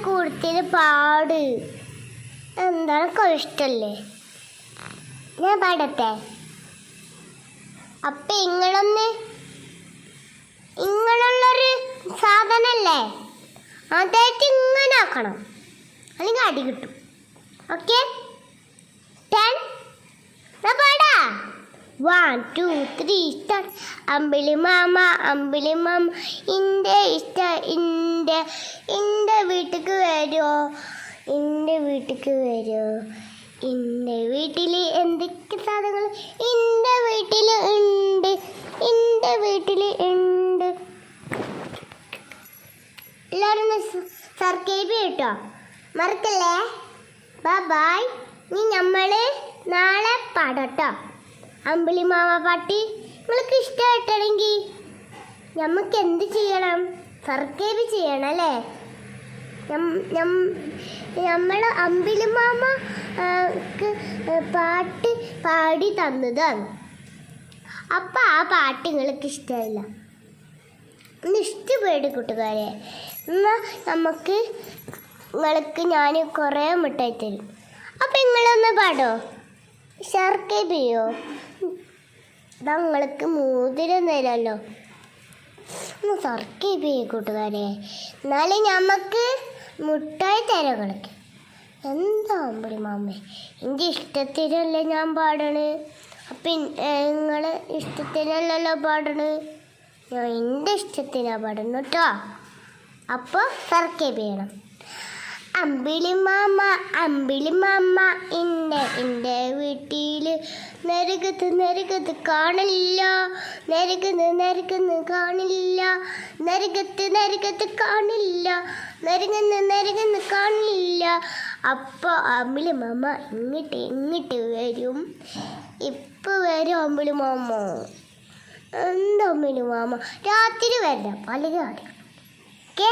കൂടുതൽ പാട് എന്താണ് ഇഷ്ടല്ലേ? ഞാൻ പാടട്ടെ. അപ്പൊ ഇങ്ങനുള്ളൊരു സാധനല്ലേ, അതായിട്ട് ഇങ്ങനെ ആക്കണം, അല്ലെങ്കിൽ അടി കിട്ടും. ഓക്കെ, 10 പാടാ. 1 2 3 സ്റ്റാർട്ട്. അമ്പിളി മാമ ഇന്റെ ഇഷ്ട ഇന്റെ വീട്ടിക്ക് വരുമോ? ഇന്റെ വീട്ടിക്ക് വരുമോ? ഇന്റെ വീട്ടിൽ എന്തൊക്കെ സാധനങ്ങൾ ഇന്റെ വീട്ടിൽ ഉണ്ട്, ഇന്റെ വീട്ടിൽ ഉണ്ട്. എല്ലാവരും സബ്സ്ക്രൈബ് കേട്ടോ, മറക്കല്ലേ. ബൈ. ഇനി നമ്മള് നാളെ പാടട്ടോ അമ്പിളി മാമ പാട്ടി. നിങ്ങൾക്ക് ഇഷ്ടമായിട്ടാണെങ്കിൽ നമുക്ക് എന്ത് ചെയ്യണം? സബ്സ്ക്രൈബ് ചെയ്യണം അല്ലേ? നമ്മൾ അമ്പിളി മാമ പാട്ട് പാടി തന്നതാണ്. അപ്പം ആ പാട്ട് നിങ്ങൾക്ക് ഇഷ്ടമല്ല, ഒന്ന് ഇഷ്ടപ്പെടും കൂട്ടുകാരെ. എന്നാൽ നിങ്ങൾക്ക് ഞാൻ കുറേ മിഠായി തരും. അപ്പം നിങ്ങളൊന്ന് പാടോ, സബ്സ്ക്രൈബ് ചെയ്യോ? നിങ്ങൾക്ക് മോതിരം തരാമല്ലോ, ഒന്ന് സബ്സ്ക്രൈബ് ചെയ്യും കൂട്ടുകാരെ. എന്നാലും നമുക്ക് മിഠായി തരാം കളിക്ക്. എന്താ അമ്പിളി മാമേ, എൻ്റെ ഇഷ്ടത്തിനല്ലേ ഞാൻ പാടണ്. അപ്പം നിങ്ങൾ ഇഷ്ടത്തിനല്ലല്ലോ പാടണ്, ഞാൻ എൻ്റെ ഇഷ്ടത്തിനാണ് പാടുന്നു കേട്ടോ. അപ്പോൾ സബ്സ്ക്രൈബ് ചെയ്യണം. അമ്പിളി മാമ എൻ്റെ വീട്ടിൽ നരകത്ത് കാണില്ല, നരകത്ത് കാണില്ല, നരകത്ത് കാണില്ല, നരകന്ന് കാണില്ല. അപ്പോൾ അമ്പിളി മാമ ഇങ്ങോട്ട് വരും. ഇപ്പം വരും അമ്പിളി മാമ. എന്താ അമ്പിളി മാമ രാത്രി വരാം, പല കാര്യം. ഓക്കെ.